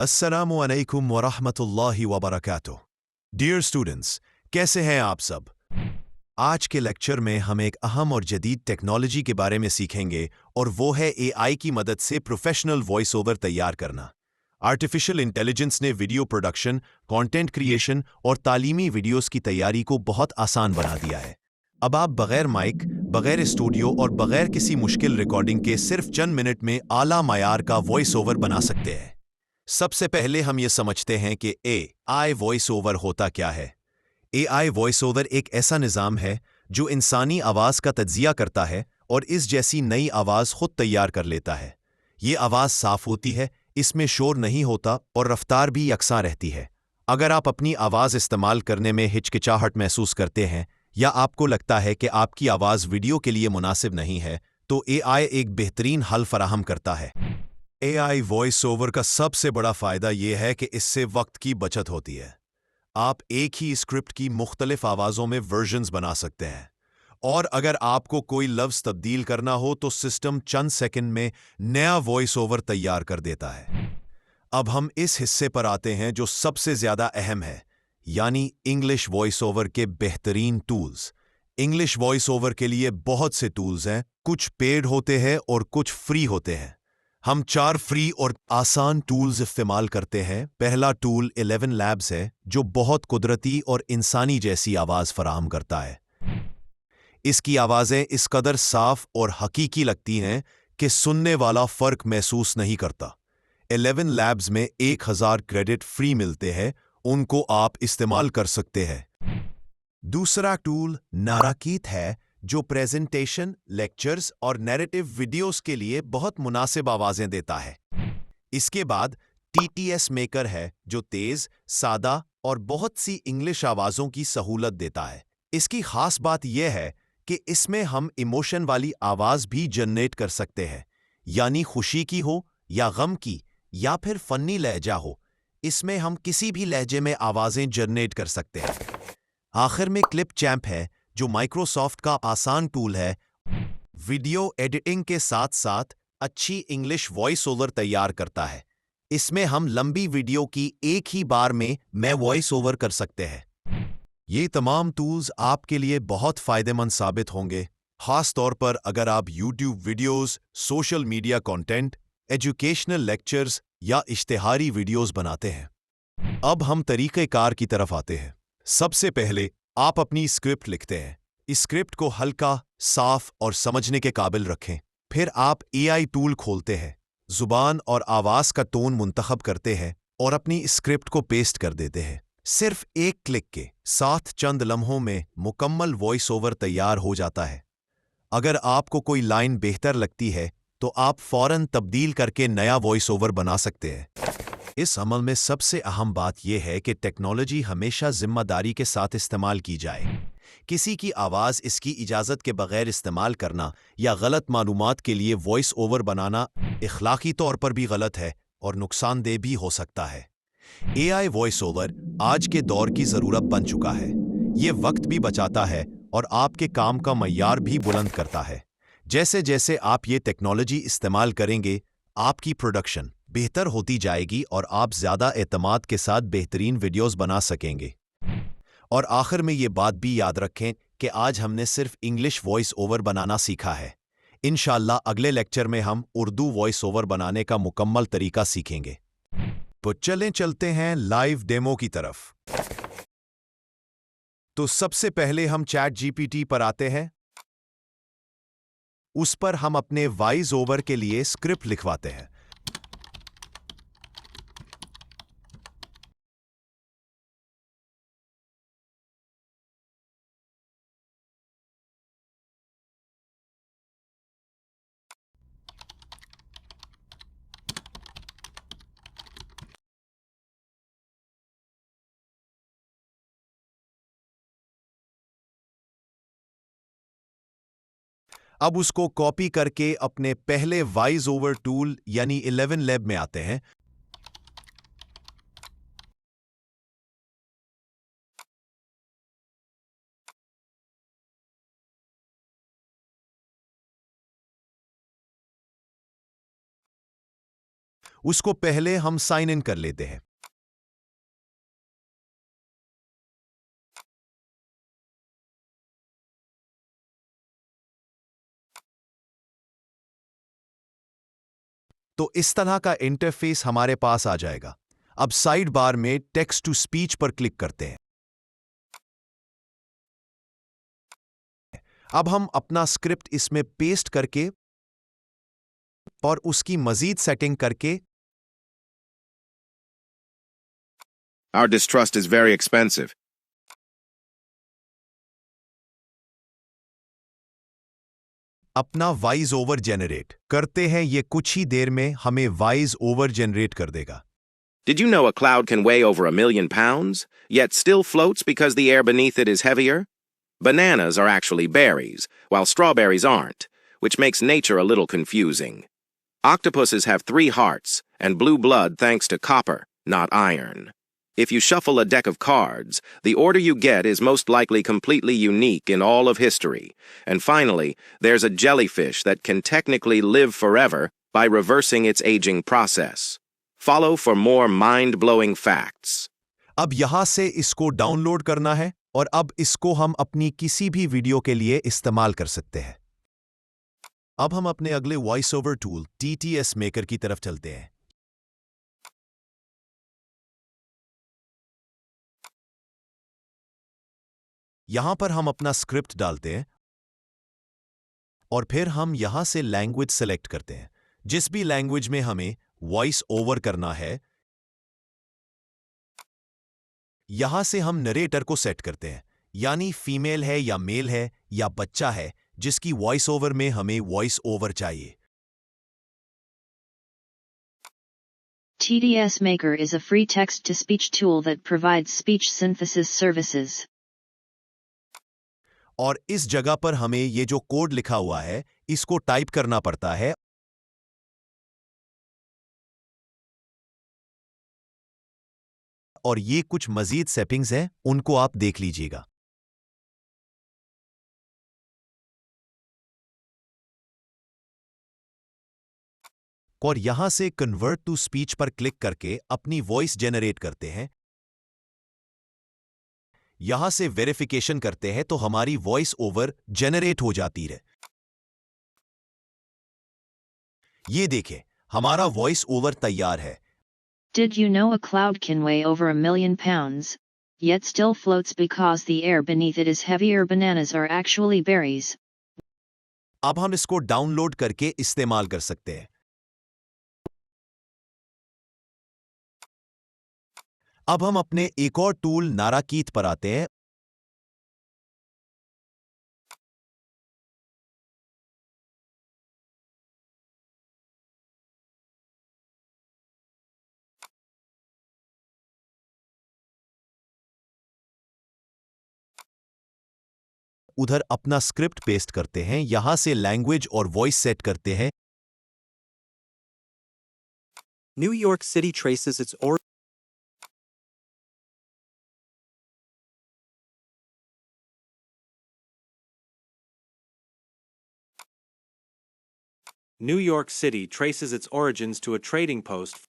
अस्सलामु अलैकुम वरहमतुल्लाहि वबरकातुह। डियर स्टूडेंट्स, कैसे हैं आप सब? आज के लेक्चर में हम एक अहम और जदीद टेक्नोलॉजी के बारे में सीखेंगे और वो है एआई की मदद से प्रोफेशनल वॉइस ओवर तैयार करना। आर्टिफिशियल इंटेलिजेंस ने वीडियो प्रोडक्शन, कंटेंट क्रिएशन और तालीमी वीडियोस की तैयारी को बहुत आसान बना दिया है। अब आप बगैर माइक, बगैर स्टूडियो और बगैर किसी मुश्किल रिकॉर्डिंग के सिर्फ चंद मिनट में आला मायार का वॉइस ओवर बना सकते हैं। सबसे पहले हम ये समझते हैं कि एआई वॉइस ओवर होता क्या है। एआई वॉइस ओवर एक ऐसा निज़ाम है जो इंसानी आवाज़ का तज्जिया करता है और इस जैसी नई आवाज़ खुद तैयार कर लेता है। ये आवाज़ साफ होती है, इसमें शोर नहीं होता और रफ्तार भी यकसां रहती है। अगर आप अपनी आवाज़ इस्तेमाल करने में हिचकिचाहट महसूस करते हैं या आपको लगता है कि आपकी आवाज़ वीडियो के लिए मुनासिब नहीं है, तो एआई एक बेहतरीन हल फराहम करता है। एआई वॉइस ओवर का सबसे बड़ा फ़ायदा यह है कि इससे वक्त की बचत होती है। आप एक ही स्क्रिप्ट की मुख्तलिफ आवाज़ों में वर्जन्स बना सकते हैं और अगर आपको कोई लफ्ज़ तब्दील करना हो तो सिस्टम चंद सेकंड में नया वॉइस ओवर तैयार कर देता है। अब हम इस हिस्से पर आते हैं जो सबसे ज़्यादा अहम है, यानी इंग्लिश वॉइस ओवर के बेहतरीन टूल्स। इंग्लिश वॉइस ओवर के लिए बहुत से टूल्स हैं, कुछ पेड होते हैं और कुछ फ्री होते हैं। हम 4 फ्री और आसान टूल्स इस्तेमाल करते हैं। पहला टूल 11 लैब्स है जो बहुत कुदरती और इंसानी जैसी आवाज़ फराहम करता है। इसकी आवाज़ें इस कदर साफ और हकीकी लगती हैं कि सुनने वाला फ़र्क महसूस नहीं करता। 11 लैब्स में 1000 क्रेडिट फ्री मिलते हैं, उनको आप इस्तेमाल कर सकते हैं। दूसरा टूल नाराकीत है जो प्रेजेंटेशन, लेक्चर्स और नैरेटिव वीडियोस के लिए बहुत मुनासिब आवाज़ें देता है। इसके बाद टीटीएस मेकर है जो तेज़, सादा और बहुत सी इंग्लिश आवाज़ों की सहूलत देता है। इसकी ख़ास बात यह है कि इसमें हम इमोशन वाली आवाज़ भी जनरेट कर सकते हैं, यानी खुशी की हो या गम की या फिर फ़न्नी लहजा हो, इसमें हम किसी भी लहजे में आवाज़ें जनरेट कर सकते हैं। आखिर में क्लिप चैम्प है जो माइक्रोसॉफ्ट का आसान टूल है। वीडियो एडिटिंग के साथ साथ अच्छी इंग्लिश वॉइस ओवर तैयार करता है। इसमें हम लंबी वीडियो की एक ही बार में वॉइस ओवर कर सकते हैं। ये तमाम टूल्स आपके लिए बहुत फ़ायदेमंद साबित होंगे, ख़ास तौर पर अगर आप YouTube videos, social media content, educational lectures या इश्तिहारी वीडियोस बनाते हैं। अब हम तरीक़ेकार की तरफ आते हैं। सबसे पहले आप अपनी स्क्रिप्ट लिखते हैं। इस स्क्रिप्ट को हल्का, साफ और समझने के काबिल रखें। फिर आप एआई टूल खोलते हैं, ज़ुबान और आवाज़ का टोन मुंतखब करते हैं और अपनी स्क्रिप्ट को पेस्ट कर देते हैं। सिर्फ एक क्लिक के साथ चंद लम्हों में मुकम्मल वॉइस ओवर तैयार हो जाता है। अगर आपको कोई लाइन बेहतर लगती है तो आप फ़ौरन तब्दील करके नया वॉइस ओवर बना सकते हैं। इस अमल में सबसे अहम बात यह है कि टेक्नोलॉजी हमेशा जिम्मेदारी के साथ इस्तेमाल की जाए। किसी की आवाज़ इसकी इजाज़त के बगैर इस्तेमाल करना या गलत मालूमात के लिए वॉइस ओवर बनाना इखलाकी तौर पर भी गलत है और नुकसानदेह भी हो सकता है। एआई वॉइस ओवर आज के दौर की ज़रूरत बन चुका है। ये वक्त भी बचाता है और आपके काम का मय्यार भी बुलंद करता है। जैसे जैसे आप ये टेक्नोलॉजी इस्तेमाल करेंगे, आपकी प्रोडक्शन बेहतर होती जाएगी और आप ज़्यादा एतमाद के साथ बेहतरीन वीडियोस बना सकेंगे। और आखिर में ये बात भी याद रखें कि आज हमने सिर्फ इंग्लिश वॉइस ओवर बनाना सीखा है। इंशाअल्लाह अगले लेक्चर में हम उर्दू वॉइस ओवर बनाने का मुकम्मल तरीका सीखेंगे। तो चलते हैं लाइव डेमो की तरफ। तो सबसे पहले हम चैट जीपीटी पर आते हैं। उस पर हम अपने वॉइस ओवर के लिए स्क्रिप्ट लिखवाते हैं। अब उसको कॉपी करके अपने पहले वॉइस ओवर टूल यानी 11 लैब में आते हैं। उसको पहले हम साइन इन कर लेते हैं। तो इस तरह का इंटरफेस हमारे पास आ जाएगा। अब साइड बार में टेक्स्ट टू स्पीच पर क्लिक करते हैं। अब हम अपना स्क्रिप्ट इसमें पेस्ट करके और उसकी मजीद सेटिंग करके Our distrust is very expensive. अपना वॉइस ओवर जनरेट करते हैं। ये कुछ ही देर में हमें वॉइस ओवर जनरेट कर देगा। Did you know a cloud can weigh over 1,000,000 pounds, yet still floats because the air beneath it is heavier? Bananas are actually berries, while strawberries aren't, which makes nature a little confusing. Octopuses have 3 hearts and blue blood thanks to copper, not iron. If you shuffle a deck of cards, the order you get is most likely completely unique in all of history. And finally, there's a jellyfish that can technically live forever by reversing its aging process. Follow for more mind-blowing facts. अब यहां से इसको download करना है और अब इसको हम अपनी किसी भी वीडियो के लिए इस्तेमाल कर सकते हैं। अब हम अपने अगले voice over tool TTS maker की तरफ चलते हैं। यहां पर हम अपना स्क्रिप्ट डालते हैं और फिर हम यहां से लैंग्वेज सेलेक्ट करते हैं। जिस भी लैंग्वेज में हमें वॉइस ओवर करना है, यहां से हम नरेटर को सेट करते हैं, यानी फीमेल है या मेल है या बच्चा है जिसकी वॉइस ओवर में हमें वॉइस ओवर चाहिए। TDS Maker is a free text-to-speech tool that provides speech synthesis services. और इस जगह पर हमें ये जो कोड लिखा हुआ है इसको टाइप करना पड़ता है और ये कुछ मजीद सेटिंग्स हैं, उनको आप देख लीजिएगा। और यहां से कन्वर्ट टू स्पीच पर क्लिक करके अपनी वॉइस जनरेट करते हैं। यहां से वेरिफिकेशन करते हैं तो हमारी वॉइस ओवर जनरेट हो जाती है। ये देखें, हमारा वॉइस ओवर तैयार है। Did you know a cloud can weigh over 1,000,000 pounds, yet still floats because the air beneath it is heavier? Bananas are actually berries. अब हम इसको डाउनलोड करके इस्तेमाल कर सकते हैं। अब हम अपने एक और टूल नाराकीत पर आते हैं। उधर अपना स्क्रिप्ट पेस्ट करते हैं, यहां से लैंग्वेज और वॉइस सेट करते हैं। New York City traces its origin. New York City traces its origins to a trading post.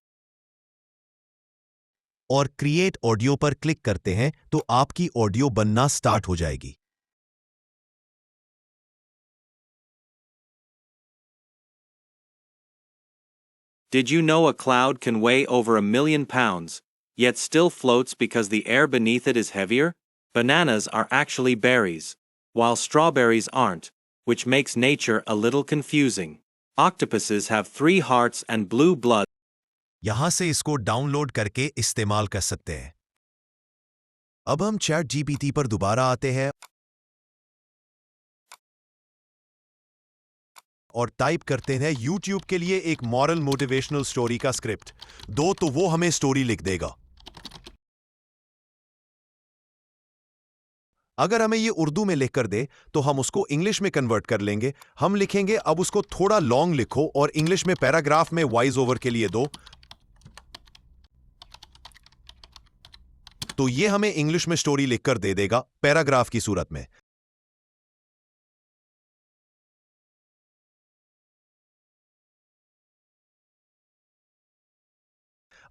और क्रिएट ऑडियो पर क्लिक करते हैं तो आपकी ऑडियो बनना स्टार्ट हो जाएगी। Did you know a cloud can weigh over 1,000,000 pounds, yet still floats because the air beneath it is heavier? Bananas are actually berries, while strawberries aren't, which makes nature a little confusing. Octopuses have 3 hearts and blue blood. यहां से इसको download करके इस्तेमाल कर सकते हैं। अब हम चैट जीपीटी पर दोबारा आते हैं और टाइप करते हैं YouTube के लिए एक मॉरल मोटिवेशनल स्टोरी का स्क्रिप्ट दो, तो वो हमें स्टोरी लिख देगा। अगर हमें ये उर्दू में लिख कर दे तो हम उसको इंग्लिश में कन्वर्ट कर लेंगे। हम लिखेंगे अब उसको थोड़ा लॉन्ग लिखो और इंग्लिश में पैराग्राफ में वॉइस ओवर के लिए दो, तो ये हमें इंग्लिश में स्टोरी लिखकर दे देगा पैराग्राफ की सूरत में।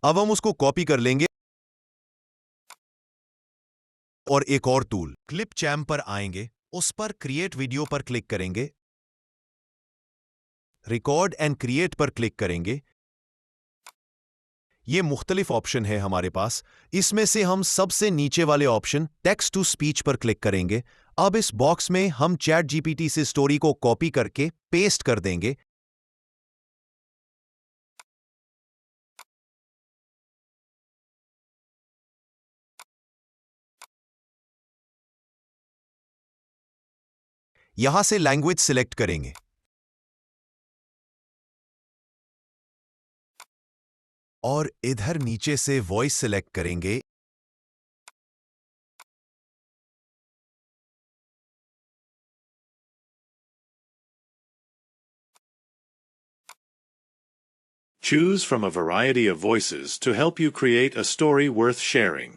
अब हम उसको कॉपी कर लेंगे और एक और टूल क्लिप चैम्प पर आएंगे, उस पर क्रिएट वीडियो पर क्लिक करेंगे, रिकॉर्ड एंड क्रिएट पर क्लिक करेंगे। ये मुख्तलिफ ऑप्शन है हमारे पास, इसमें से हम सबसे नीचे वाले ऑप्शन टेक्स्ट टू स्पीच पर क्लिक करेंगे। अब इस बॉक्स में हम चैट जीपीटी से स्टोरी को कॉपी करके पेस्ट कर देंगे। यहां से लैंग्वेज सिलेक्ट करेंगे और इधर नीचे से वॉइस सिलेक्ट करेंगे। Choose from a variety of voices to help you create a story worth sharing.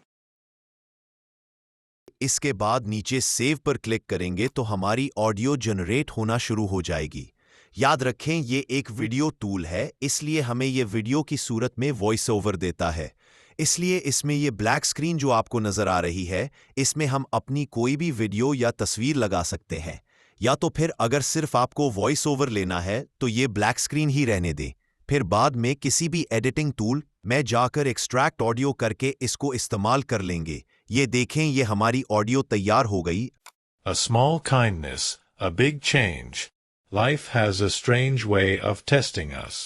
इसके बाद नीचे सेव पर क्लिक करेंगे तो हमारी ऑडियो जनरेट होना शुरू हो जाएगी। याद रखें, ये एक वीडियो टूल है, इसलिए हमें ये वीडियो की सूरत में वॉइस ओवर देता है। इसलिए इसमें ये ब्लैक स्क्रीन जो आपको नजर आ रही है, इसमें हम अपनी कोई भी वीडियो या तस्वीर लगा सकते हैं। या तो फिर अगर सिर्फ आपको वॉइस ओवर लेना है तो ये ब्लैक स्क्रीन ही रहने दें, फिर बाद में किसी भी एडिटिंग टूल में जाकर एक्सट्रैक्ट ऑडियो करके इसको इस्तेमाल कर लेंगे। ये देखें, ये हमारी ऑडियो तैयार हो गई। A small kindness, a big change. Life has a strange way of testing us.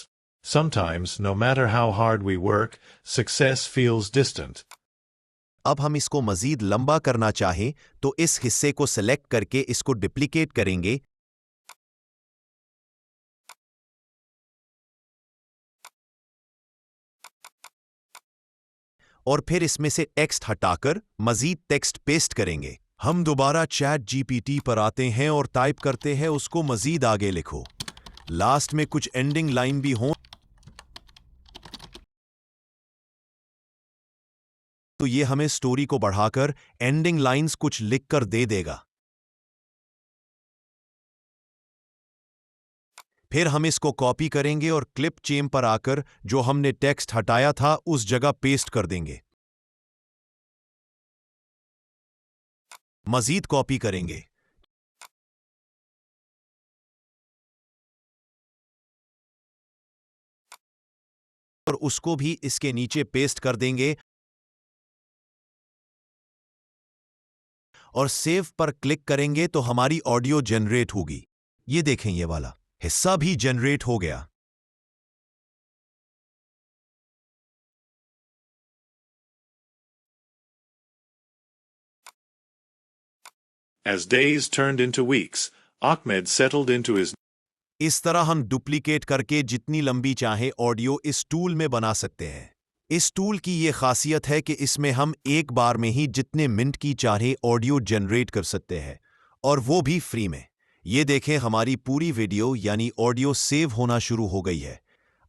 Sometimes, no matter how hard we work, success feels distant. अब हम इसको मजीद लंबा करना चाहें तो इस हिस्से को सेलेक्ट करके इसको डुप्लीकेट करेंगे। और फिर इसमें से टेक्स्ट हटाकर मजीद टेक्स्ट पेस्ट करेंगे। हम दोबारा चैट जीपीटी पर आते हैं और टाइप करते हैं उसको मजीद आगे लिखो। लास्ट में कुछ एंडिंग लाइन भी हो तो ये हमें स्टोरी को बढ़ाकर एंडिंग लाइंस कुछ लिखकर दे देगा। फिर हम इसको कॉपी करेंगे और क्लिप चेम पर आकर जो हमने टेक्स्ट हटाया था उस जगह पेस्ट कर देंगे। मजीद कॉपी करेंगे और उसको भी इसके नीचे पेस्ट कर देंगे और सेव पर क्लिक करेंगे तो हमारी ऑडियो जनरेट होगी। ये देखें, ये वाला हिस्सा भी जनरेट हो गया। As days turned into weeks, Ahmed settled into his. इस तरह हम डुप्लीकेट करके जितनी लंबी चाहे ऑडियो इस टूल में बना सकते हैं। इस टूल की ये खासियत है कि इसमें हम एक बार में ही जितने मिनट की चाहे ऑडियो जनरेट कर सकते हैं, और वो भी फ्री में। ये देखें, हमारी पूरी वीडियो यानी ऑडियो सेव होना शुरू हो गई है।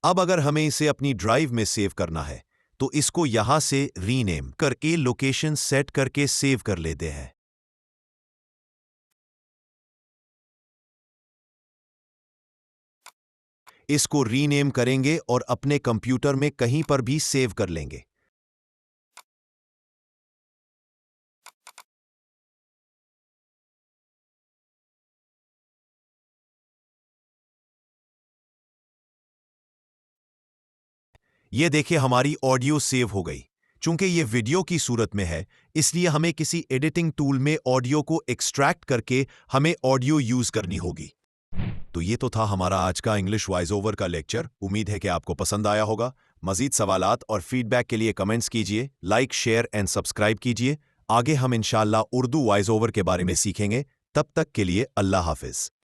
अब अगर हमें इसे अपनी ड्राइव में सेव करना है तो इसको यहां से रीनेम करके लोकेशन सेट करके सेव कर लेते हैं। इसको रीनेम करेंगे और अपने कंप्यूटर में कहीं पर भी सेव कर लेंगे। ये देखिए, हमारी ऑडियो सेव हो गई। चूंकि ये वीडियो की सूरत में है, इसलिए हमें किसी एडिटिंग टूल में ऑडियो को एक्सट्रैक्ट करके हमें ऑडियो यूज करनी होगी। तो ये तो था हमारा आज का इंग्लिश वॉइस ओवर का लेक्चर। उम्मीद है कि आपको पसंद आया होगा। मजीद सवालात और फीडबैक के लिए कमेंट्स कीजिए, लाइक, शेयर एंड सब्सक्राइब कीजिए। आगे हम इंशाअल्लाह उर्दू वॉइस ओवर के बारे में सीखेंगे। तब तक के लिए अल्लाह हाफिज।